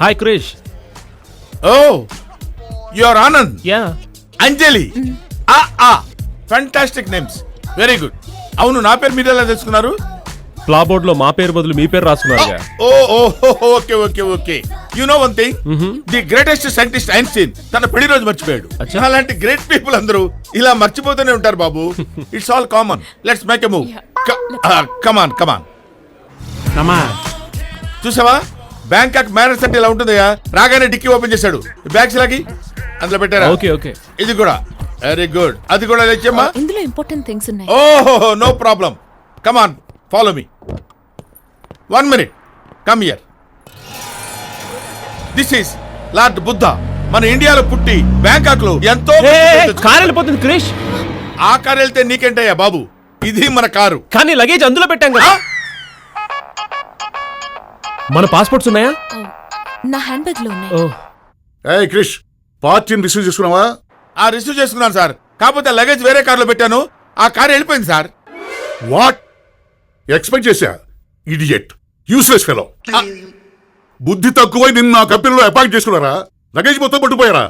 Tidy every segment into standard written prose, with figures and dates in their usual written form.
Hi Krish. Oh you're Anand, yeah Anjali, fantastic names, very good. అవును, నా పేరు మీరు ఎలా తెలుసుకున్నారు? ప్లా బోర్డ్ లో మా పేరు బదులు మీ పేరు రాసుకున్నారుగా. Okay okay okay. You know one thing, the greatest scientist Einstein తన పెళ్లి రోజు మర్చిపోయాడు. అలాంటి గ్రేట్ పీపుల్ అందరూ ఇలా మర్చిపోతూనే ఉంటారు బాబు. It's all common. Let's make a move. Come on come on. చూసావా, బ్యాంకాక్ మ్యారేజ్ అంటే ఇలా ఉంటుందయ్యా. రాగానే డిక్కీ ఓపెన్ చేశాడు. బ్యాగ్స్ లాగి అందులో పెట్టారా? Okay okay. ఇది కూడా వెరీ గుడ్. అది కూడా లేచమ్మా. ఇందులో ఇంపార్టెంట్ థింగ్స్ ఉన్నాయి. ఓహో, no problem. Come on, follow me. 1 minute. Come here. This is Lord Buddha. మన ఇండియాలో పుట్టి బ్యాంకాక్ లో ఎంతో కారు వెళ్ళిపోతుంది క్రిష్. ఆ కారు వెళ్తే నీకేంటయ్యా బాబు, ఇది మన కారు. కానీ లగేజ్ అందులో పెట్టాం కదా. మన పాస్పోర్ట్స్ ఉన్నాయా? నా హ్యాండ్ బ్యాగ్ లో ఉన్నాయి. ఓ ఏ క్రిష్, పార్టీని రిసీవ్ చేసుకున్నావా? రిసీవ్ చేసుకున్నాను సార్. కాకపోతే లగేజ్ వేరే కారులో పెట్టాను. ఆ కారు వెళ్ళిపోయింది సార్. వాట్? ఎక్స్పెక్ట్ చేశా. Idiot, useless fellow. బుద్ధి తక్కువై నిన్ను నా కంపెనీలో అపాయింట్ చేసుకున్నారా? లగేజ్ మొత్తం పట్టుకుపోయారా?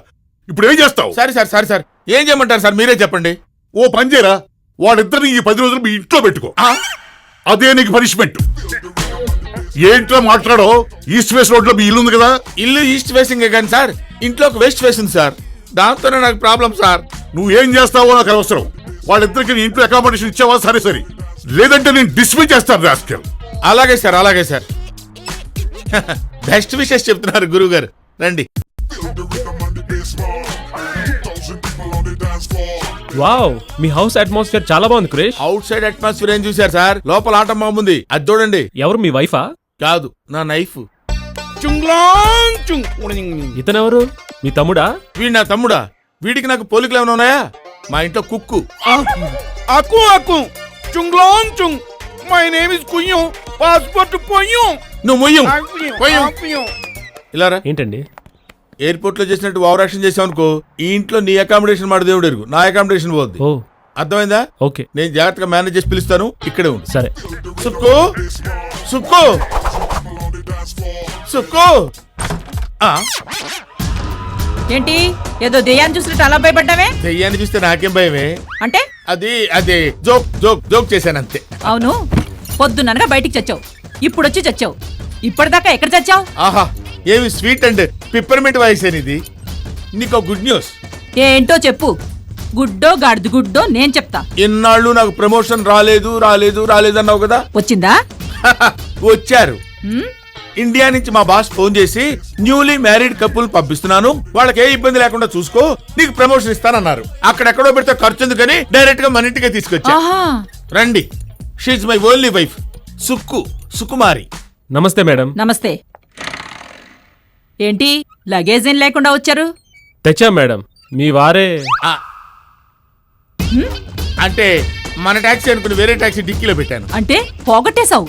ఇప్పుడు ఏం చేస్తావు? సరే సార్, సరే సార్, ఏం చేయమంటారు సార్, మీరే చెప్పండి. ఓ పని చేయరా, వాడిద్దరిని ఈ 10 రోజులు మీ ఇంట్లో పెట్టుకో. అదే నీకు పనిష్మెంట్. ఏంట్రా మాట్లాడో? ఈస్ట్ వెస్ట్ రోడ్ లో మీ ఇల్లు ఉంది కదా. ఇల్లు ఈస్ట్ ఫేసింగ్ కానీ సార్, ఇంట్లోకి వెస్ట్ ఫేసింగ్ సార్. దాంతోనే నాకు ప్రాబ్లం సార్. నువ్వేం చేస్తావో నాకు అవసరం. వాళ్ళిద్దరికి నీ ఇంట్లో అకామిడేషన్ ఇచ్చావా? సరే సరే, లేదంటే నేను డిస్మిస్ చేస్తాను రాస్కెల్. అలాగే సార్, అలాగే సార్. బెస్ట్ విషెస్ చెప్తున్నారు గురువు గారు. రండి. వావ్, మీ హౌస్ అట్మాస్ఫియర్ చాలా బాగుంది క్రిష్. అవుట్ సైడ్ అట్మాస్ఫియర్ ఏం చూసారు సార్, లోపల ఆట బాగుంది. అది చూడండి. ఎవరు, మీ వైఫా? కాదు, నా నైఫ్. ఇతనెవరు, మీ తమ్ముడా? వీడు నా తమ్ముడా? వీడికి నాకు పోలికలు ఏమైనా ఉన్నాయా? మా ఇంట్లో కుక్కు. అకు అకు చుంగ్లాంగ్ చుంగ్. మై నేమ్ ఇస్ కుయ్యం. పాస్పోర్ట్ పొయ్యం. నువ్వు మొయ్యం. ఇలారా. ఏంటండి? ఎయిర్పోర్ట్ లో చేసినట్టు ఓవర్ యాక్షన్ చేసావు అనుకో, ఈ ఇంట్లో నీ అకామిడేషన్ మాట దేవుడు ఎరుగు, నా అకామిడేషన్ పోద్ది. ఓ అర్థమైందా? ఓకే, నేను జాగ్రత్తగా మేనేజ్ చేసి పిలుస్తాను. ఇక్కడే ఉండు. సరే. సుక్కు సుక్కు సుక్కు. ఏంటి, ఏదో దెయ్యాన్ని చూసినట్టు అలా భయపడ్డావే? దెయ్యాన్ని చూస్తే నాకేం భయమే. అంటే అది జోక్ జోక్ జోక్ చేశాను అంతే. అవును, పొద్దుననగా బయటికి చచ్చావు, ఇప్పుడు వచ్చి చచ్చావు. ఇప్పటిదాకా ఎక్కడ చచ్చావు? ఆహా, ఏమి స్వీట్ అండ్ పిప్పర్మెంట్ వాయిస్ ఇది. నీకు గుడ్ న్యూస్. ఏంటో చెప్పు. గుడ్డో గాడిద గుడ్డో నేను చెప్తా. ఇన్నాళ్ళు నాకు ప్రమోషన్ రాలేదు రాలేదు రాలేదు అన్నావు కదా. వచ్చిందా? వచ్చారు. ఇండియా నుంచి మా బాస్ ఫోన్ చేసి న్యూలీ మ్యారీడ్ కపుల్ పంపిస్తున్నాను, వాళ్ళకి ఏ ఇబ్బంది లేకుండా చూసుకో, నీకు ప్రమోషన్ ఇస్తానన్నారు. అక్కడెక్కడో పెడితే ఖర్చు ఎందుకని డైరెక్ట్ గా మన ఇంటికే తీసుకొచ్చా. రండి. షీఈ్ మై ఓన్లీ వైఫ్, సుకుమారి. నమస్తే మేడం. నమస్తే. ఏంటి లగేజ్ ఏం లేకుండా వచ్చారు? తెచ్చాం మేడం, మీ వారే. అంటే మన టాక్సీ అనుకుని వేరే టాక్సీ డిక్కీలో పెట్టాను. అంటే పోగొట్టేశావు.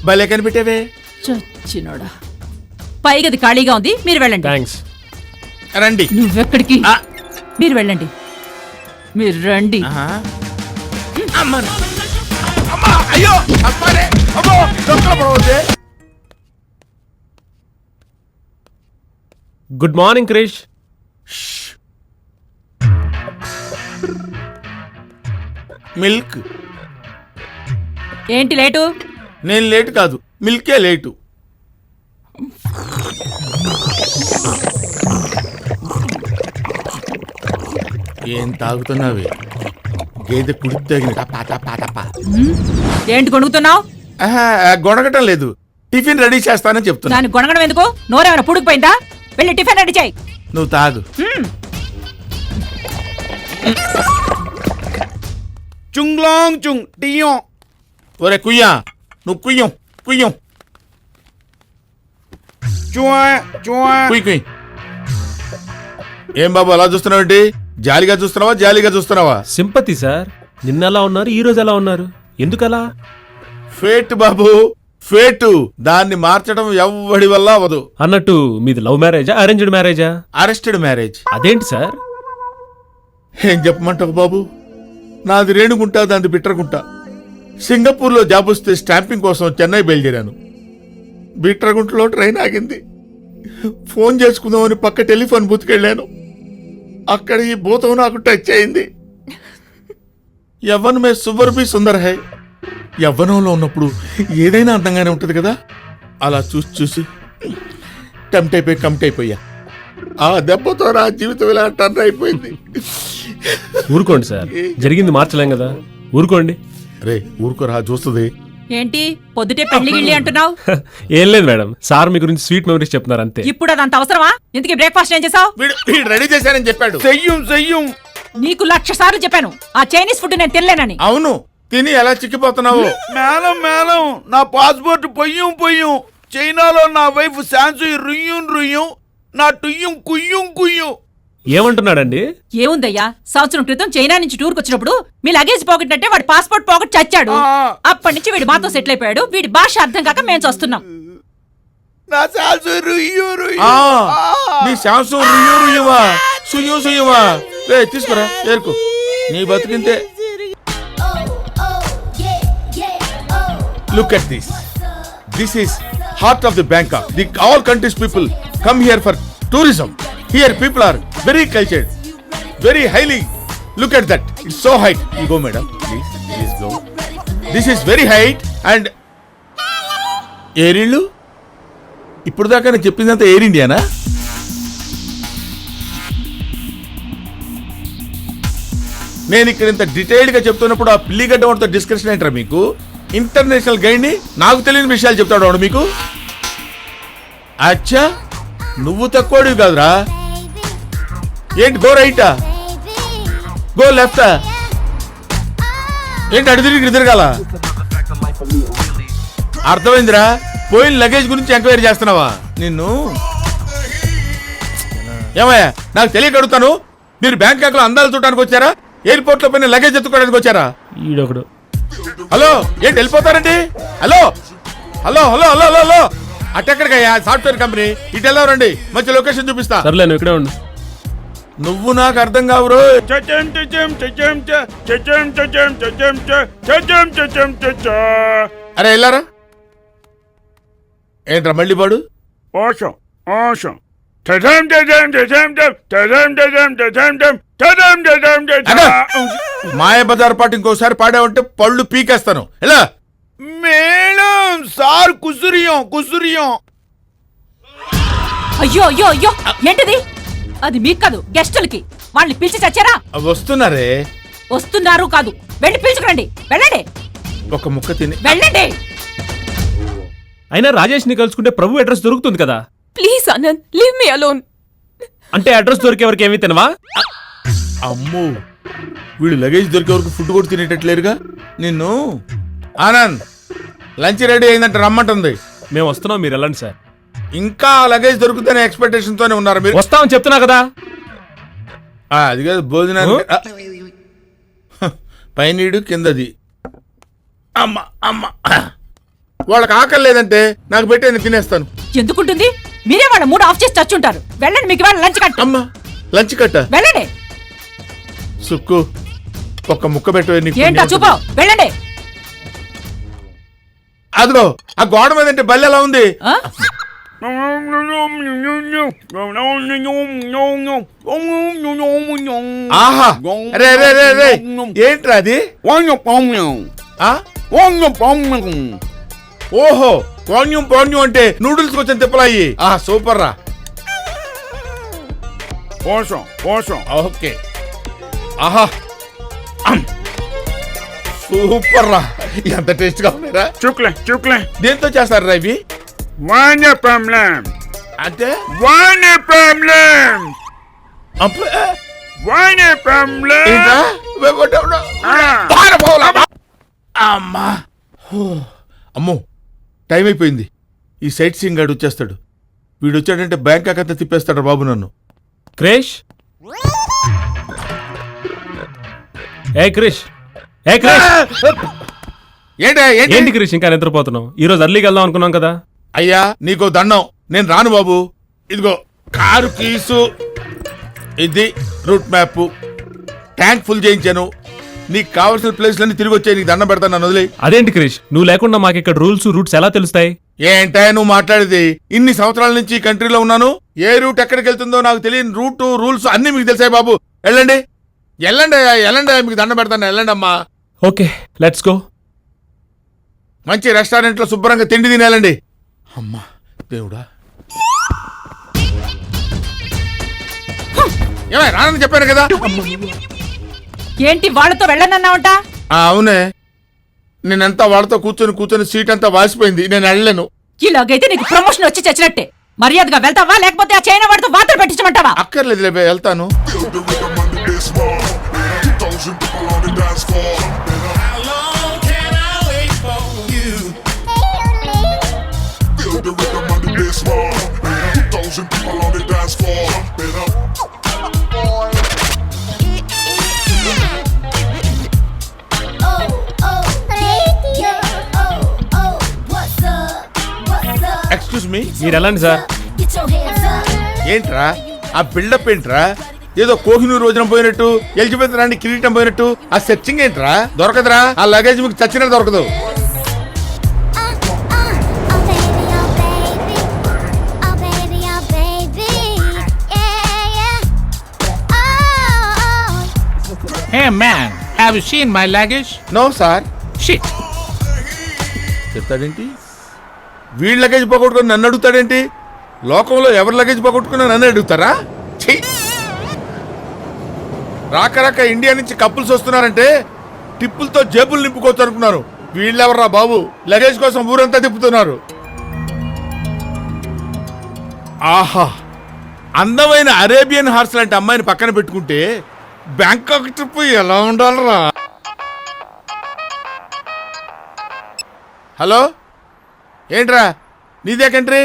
భలే కనిపెట్టావే. చచ్చినోడా. పైగది ఖాళీగా ఉంది, మీరు వెళ్ళండి. థ్యాంక్స్. రండి. నువ్వెక్కడికి? మీరు వెళ్ళండి. మీరు రండి. అయ్యో గుడ్ మార్నింగ్ క్రిష్. మిల్క్. ఏంటి లేటు? నేను లేటు కాదు, మిల్కే లేటు. ఏం తాగుతున్నావే? గేదె కుడి తగిన ఏంటి కొనుగుతున్నావు? గొడగటం లేదు, టిఫిన్ రెడీ చేస్తానని చెప్తున్నా. దాన్ని కొనగడం ఎందుకు? నోరేమైనా పుడుకుపోయిందా? వెళ్ళి టిఫిన్ రెడీ చేయి. నువ్వు తాగు. చుంగ్లాంగ్ చుంగ్ టియం. ఒరే కుయ్యా, నువ్వు కుయ్యం కుయ్యం కుయ్. ఏం బాబు అలా చూస్తున్నావు? జాలిగా చూస్తున్నావా జాలిగా చూస్తున్నావా? Sympathy sir. నిన్న ఎలా ఉన్నారు, ఈ రోజు ఎలా ఉన్నారు, ఎందుకలా? ఫేట్ బాబు, ఫేటు. దాన్ని మార్చడం ఎవ్వడి వల్ల అవ్వదు. అన్నట్టు మీది లవ్ మ్యారేజా, అరేంజ్డ్ మ్యారేజా? Arrested marriage. అదేంటి సార్? ఏం చెప్పమంటావు బాబు, నాది రేణుగుంట, దాన్ని బిట్రగుంట. సింగపూర్లో జాబ్ వస్తే స్టాంపింగ్ కోసం చెన్నై బయలుదేరాను. బిట్రగుంటలో ట్రైన్ ఆగింది. ఫోన్ చేసుకుందామని పక్క టెలిఫోన్ బూత్కి వెళ్ళాను. అక్కడ ఈ భూతం నాకు టచ్ అయింది. యవ్వన్ మే సువర్ బి సుందర్ హై. యవ్వనంలో ఉన్నప్పుడు ఏదైనా అందంగానే ఉంటుంది కదా, అలా చూసి చూసి కమిట్ అయిపోయా. ఆ దెబ్బతో నా జీవితం ఇలా టర్న్ అయిపోయింది. ఊరుకోండి సార్, జరిగింది మార్చలేం కదా, ఊరుకోండి. రే ఊరుకోరా, చూస్తుంది. ఏంటి పొద్దుటే పెళ్లి గిళ్ళి అంటున్నావు? ఏం లేదు మేడం, సార్ మీ గురించి స్వీట్ మెమరీస్ చెప్తున్నారు అంతే. ఇప్పుడు అదంత అవసరమా? ఎందుకు బ్రేక్ఫాస్ట్ ఏం చేసావు? వీడు రెడీ చేశానని చెప్పాడు. చెయ్యం నీకు 1,00,000 సార్లు చెప్పాను ఆ చైనీస్ ఫుడ్ నేను తినలేనని. అవును, తిని ఎలా చిక్కిపోతున్నావు. మేడం నా పాస్పోర్ట్ పొయ్యం. చైనాలో నా వైఫ్ శాంసు రుయ్యం నా టుయ్యం కుయ్యం. ఏమంటున్నాడండి? ఏముందయ్యా, సంవత్సరం క్రితం చైనా నుంచి టూర్కి వచ్చినప్పుడు మీ లగేజ్ పాకెట్ అంటే వాడి పాస్పోర్ట్ పాకెట్ చచ్చాడు. అప్పటి నుంచి వీడి మాతో సెటిల్ అయిపోయాడు. వీడి భాష అర్థం కాక మేము చూస్తున్నాం. నా శాంసు రుయ్యం నీ శాంసు రుయ్యవా సుయ్యవా. రే తీసుకురా, ఏరుకు. నీ బతికింతే. Look at this. This is heart of the Bangkok. All countries people come here for tourism. Here people are very cultured, very highly. Look at that. It's so height. You go, madam. Please go. This is very height and ఏరిళ్ళు. ఇప్పుడు దాకా నేను చెప్పిందంతా air Indiana? నేను ఇక్కడ ఇంత detailed గా చెప్తున్నప్పుడు ఆ పిల్లిగడ్డ వాడితో డిస్కషన్ ఏంటారా మీకు? ఇంటర్నేషనల్ గైడ్ ని నాకు తెలియని విషయాలు చెప్తాడు వాడు మీకు. అచ్చా, నువ్వు తక్కువడివి కాదురా. ఏంటి గో రైటా, గో లెఫ్టా, ఏంటి అడు తిరగాల? అర్థమైందిరా? పోయిన లగేజ్ గురించి ఎంక్వైరీ చేస్తున్నావా? నిన్ను ఏమయ్యా, నాకు తెలియక అడుగుతాను. మీరు బ్యాంకాక్ లో అందాలు చూడటానికి వచ్చారా, ఎయిర్పోర్ట్ లో పైన లగేజ్ ఎత్తుకోవడానికి వచ్చారా? ఈడొకడు. హలో, ఏంటి వెళ్ళిపోతారండి? Hello hello hello hello hello అటెక్కడికయ్యా? Software company. ఇటు వెళ్ళవరండి, మంచి లొకేషన్ చూపిస్తా. సర్లే, నువ్వు ఇక్కడే ఉండు. నువ్వు నాకు అర్థం కావురు. అరే వెళ్ళారా? ఏంట్రా మళ్ళీ పాడు? మాయ బజార్ పాటు ఇంకోసారి పాడావంటే పళ్ళు పీకేస్తాను. ఎలా? మేడం సార్ కుసురియం. అయ్యో ఏంటిది? అది మీకు కాదు, గెస్టులకి. వాళ్ళని పిలిచి చచ్చారా? వస్తున్నారే. వస్తున్నారు కాదు, వెళ్ళి పిలుచుకురండి. వెళ్ళండి, ఒక ముక్క తిని వెళ్ళండి. అయినా రాజేష్ ని కలుసుకుంటే ప్రభు అడ్రస్ దొరుకుతుంది కదా. Please Anand, leave me alone. అంటే అడ్రస్ దొరికే వరకు ఏమీ తినవా? అమ్మో, వీడు లగేజ్ దొరికే వరకు ఫుడ్ కూడా తినేటట్లేరుగా. నిన్ను ఆనంద్, లంచ్ రెడీ అయిందంటే రమ్మంటుంది. మేము వస్తున్నాం, మీరు వెళ్ళండి సార్. ఇంకా లగేజ్ దొరుకుతుందనే ఎక్స్పెక్టేషన్ తోనే ఉన్నారు మీరు. వస్తామని చెప్తున్నా కదా. అది కాదు భోజనానికి. పైనీడు కిందది. అమ్మ అమ్మ, వాళ్ళకి ఆకలి లేదంటే నాకు పెట్టి నేను తినేస్తాను. ఎందుకుంటుంది? మీరే వాళ్ళ మూడు ఆఫ్ చేసి చచ్చుంటారు. వెళ్ళండి, మీకు వాళ్ళ లంచ్ కట్ట. అమ్మా, లంచ్ కట్ట. వెళ్ళండి. సుక్కు, ఒక్క ముక్క పెట్టు. ఏంటా చూపు, వెళ్ళండి. అదిగో ఆ గోడ మీద అంటే బల్లి ఎలా ఉంది? ఆ? ఆహా, రే రే రే రే, ఏంట్రా అది? ఆ? ఓహో, పాణ్యం అంటే నూడిల్స్ కొంచెం తిప్పలాయి. సూపర్ రా. ఓకే, ఆహా, సూపర్ రా. ఎంత టేస్ట్ గా ఉన్నారా? చుక్లే దేంతో చేస్తారు రా ఇవి? అంటే ఏంట్రా? అమ్మా, అమ్మో, టైం అయిపోయింది. ఈ సైట్ సీయింగ్ గాడు వచ్చేస్తాడు. వీడు వచ్చాడంటే బ్యాంకాక్ అంతా తిప్పేస్తాడు బాబు నన్ను. క్రిష్, ఏ క్రిష్, ఏ క్రిష్. ఏంటి క్రిష్ ఇంకా నిద్రపోతున్నావు? ఈ రోజు అర్లీకి వెళ్దాం అనుకున్నాం కదా. అయ్యా నీకో దండం, నేను రాను బాబు. ఇదిగో కారు కీసు, ఇది రూట్ మ్యాప్, ట్యాంక్ ఫుల్ చేయించాను. నీకు కావాల్సిన ప్లేస్లన్నీ తిరిగి వచ్చాయి. నీకు దండం పెడతాను, నన్ను వదిలేయ్. అదేంటి క్రిష్, నువ్వు లేకుండా మాకు ఇక్కడ రూల్స్ రూట్స్ ఎలా తెలుస్తాయి? ఏంటా నువ్వు మాట్లాడేది? ఇన్ని సంవత్సరాల నుంచి ఈ కంట్రీలో ఉన్నాను. ఏ రూట్ ఎక్కడికి వెళ్తుందో నాకు తెలియని రూట్ రూల్స్ అన్ని మీకు తెలిసాయి బాబు. వెళ్ళండి వెళ్ళండి వెళ్ళండి, మీకు దండ పెడతాను. వెళ్ళండి అమ్మా. Okay let's go. మంచి రెస్టారెంట్ లో శుభ్రంగా తిండి తినేయాలండి. అమ్మా దేవుడా, ఏమై రానని చెప్పాను కదా. ఏంటి వాళ్ళతో వెళ్ళనన్నావట? అవునే, నేనంతా వాళ్ళతో కూర్చొని సీట్ అంతా వాసిపోయింది. నేను వెళ్ళలేను. ఇలాగైతే నీకు ప్రమోషన్ వచ్చి చచ్చినట్టే. మర్యాదగా వెళ్తావా లేకపోతే ఆ చైనా వాడితో వార్తలు పెట్టించమంటావా? అక్కర్లేదు లేబే, వెళ్తాను. ఎక్స్క్యూజ్ మీ, మీరు వెళ్ళండి సార్. ఏంట్రా ఆ బిల్డప్ ఏంట్రా? ఏదో కోహినూరు రోజున పోయినట్టు, ఎలిజబెత్ రాణి కిరీటం పోయినట్టు ఆ సెర్చింగ్ ఏంట్రా? దొరకదురా, ఆ లగేజ్ మీకు చచ్చినా దొరకదు. Hey man, have you seen my luggage? No sir. Shit. చెప్తాడేంటి? వీడి లగేజ్ పోగొట్టుకుని నన్ను అడుగుతాడేంటి? లోకంలో ఎవరి లగేజ్ పోగొట్టుకున్నా నన్ను అడుగుతారా? ఛీ! రాక ఇండియా నుంచి కప్పుల్స్ వస్తున్నారంటే టిప్పులతో జేబులు నింపుకోవచ్చు అనుకున్నారు. వీళ్ళెవర్రా బాబు, లగేజ్ కోసం ఊరంతా తిప్పుతున్నారు. ఆహా, అందమైన అరేబియన్ హార్స్ లాంటి అమ్మాయిని పక్కన పెట్టుకుంటే బ్యాంకాక్ ట్రిప్ ఎలా ఉండాలరా? హలో, ఏంట్రా నీదే కంట్రీ?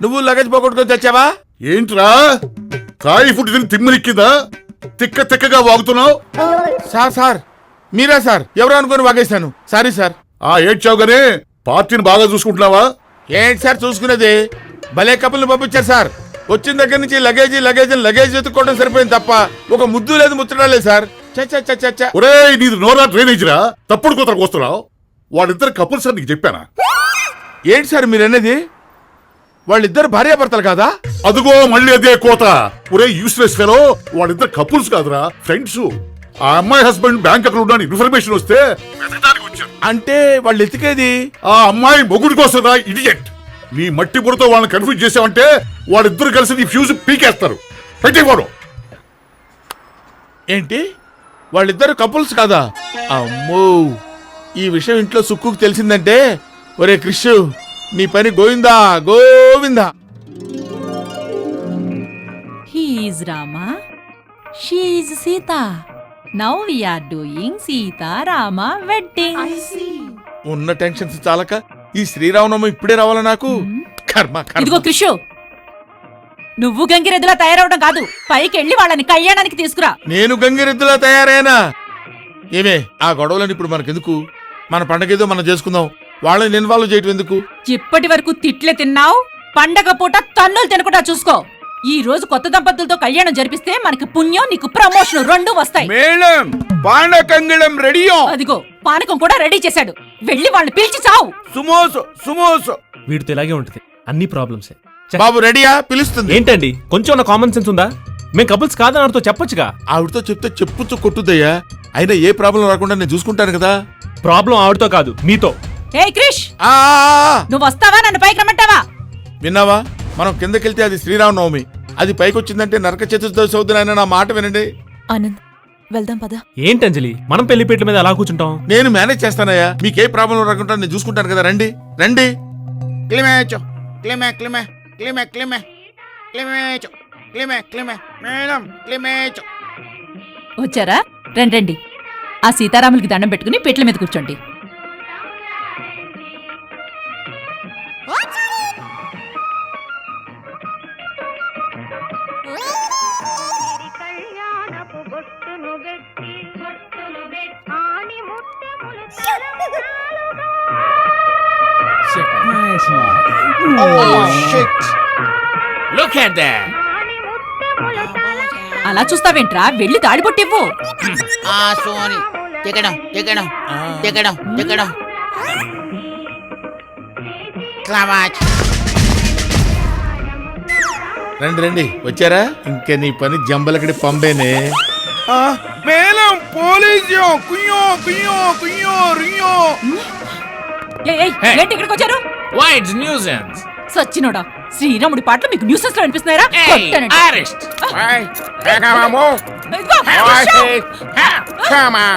నువ్వు లగేజ్ పోగొట్టుకొని తెచ్చావా? ఏంట్రా కాయి ఫుడ్ తిని తిమ్మిరిక్కిందా? తిక్కగా వాగుతున్నావు. సార్ మీరా సార్? ఎవరు అనుకుని వాగేశాను. Sorry sir. ఏడ్చావుగానే పార్టీని బాగా చూసుకుంటున్నావా? ఏంటి సార్ చూసుకునేది? భలే కప్పుల్ని పంపించారు సార్. వచ్చిన దగ్గర నుంచి లగేజ్ ఎత్తుకోవడం సరిపోయింది తప్ప ఒక ముద్దు లేదు, ముచ్చటా లేదు సార్. చచ్చ ఒరే నీది నోరా డ్రైనేజ్ రా, తప్పుడు కూతురు వస్తున్నావు. వాళ్ళిద్దరు కపుల్స్ అని నీకు చెప్పానా? ఏంటి సార్ మీరు అనేది? వాళ్ళిద్దరు భార్యాభర్తలు కాదా? అదుగో మళ్ళీ అదే కోత. ఒరే యూస్లెస్ ఫెలో, వాళ్ళిద్దరు కపుల్స్ కాదురా, ఫ్రెండ్స్. ఆ అమ్మాయి హస్బెండ్ బ్యాంక్ అకౌంట్ అని ఇన్ఫర్మేషన్ వస్తే వెతకడానికి వచ్చాను. అంటే వాళ్ళు ఎతికేది ఆ అమ్మాయి మొగుడి కోసం రా, ఇడియట్. నీ మట్టి బుడతో వాళ్ళని కన్ఫ్యూజ్ చేసావంటే వాళ్ళిద్దరు కలిసి నీ ఫ్యూజ్ పీకేస్తారు. పెట్టేవాడు. ఏంటి వాళ్ళిద్దరు కపుల్స్ కాదా? అమ్మో, ఈ విషయం ఇంట్లో సుక్కుకు తెలిసిందంటే ఒరే క్రిష్, నీ పని Govinda Govinda. He is Rama, she is Sita. Now we are doing Sita Rama wedding. ఉన్న టెన్షన్స్ చాలక ఈ శ్రీరామనవమి ఇప్పుడే రావాలా నాకు? కర్మ ఇదిగో కృషు, నువ్వు గంగిరెద్దులా తయారవడం కాదు, పైకి వెళ్ళి వాళ్ళని కళ్యాణానికి తీసుకురా. నేను గంగిరెద్దులా తయారైనా? ఏమే ఆ గొడవలని ఇప్పుడు మనకెందుకు? మన పండగ ఏదో మనం చేసుకుందాం. వాళ్ళని ఇన్వాల్వ్ చేయటం ఎందుకు? ఇప్పటి వరకు తిట్లే తిన్నావు, పండగ పూట తన్నులు తినకుండా చూసుకో. ఈ రోజు కొత్త దంపతులతో కళ్యాణం జరిపిస్తే మనకి పుణ్యం, నీకు ప్రమోషన్ రెండు వస్తాయి. మేడం పానకంగళం రెడీయో. అదిగో పానకం కూడా రెడీ చేశాడు, వెళ్ళి వాళ్ళని పిలిచి చావు. సుమోసో. వీడితో ఇలాగే ఉంటుంది, అన్ని ప్రాబ్లమ్సే. బాబు రెడీయా? పిలుస్తుంది. ఏంటండి కొంచెం కామన్ సెన్స్ ఉందా? మేము కపుల్స్ కాదని ఆవిడతో చెప్పొచ్చుగా. ఆవిడతో చెప్తే చెప్పుచ్చు కొట్టుద్దయ్యా. అయినా ఏ ప్రాబ్లం రాకుండా నేను చూసుకుంటాను కదా. ప్రాబ్లం ఆవిడతో కాదు, మీతో. ఏ క్రిష్, ఆ నువ్వు వస్తావా నన్ను పైకి రమ్మంటావా? విన్నావా? మనం కిందకెళ్తే అది శ్రీరామనవమి, అది పైకి వచ్చిందంటే నరక చతుర్దశి అవుతుందని నా మాట వినండి. ఆనంద్ వెళ్దాం పద. ఏంటంజలి, మనం పెళ్లిపేట్ల మీద అలా కూర్చుంటాం? నేను మేనేజ్ చేస్తానయ్యా, మీకే ప్రాబ్లం రాకుండా నేను చూసుకుంటాను కదా. రండి రండి. క్లిమేచో క్లిమే మేడం క్లిమేచో. వచ్చారా? రండి రండి. ఆ సీతారాములకి దండం పెట్టుకుని పెట్ల మీద కూర్చోండి. Look at that. అలా చూస్తావేంట్రా, వెళ్ళి తాడి పొట్టివ్వు. సోని దిగడం మచ్ రండి రండి వచ్చారా ఇంకా నీ పని జంబలకడి పంబేనే. మేలం పోలీసు కుయ్యో కుయ్యో కుయ్యో రియ్యో. ఏంటి ఇక్కడికి వచ్చారు? Why it's nuisance? సచ్చినోడా, శ్రీరాముడి పాటలు మీకు న్యూసెన్స్ లో వినిపిస్తున్నారా? Hey, కొట్టానండి. arrest! ఇదిగో, Come on.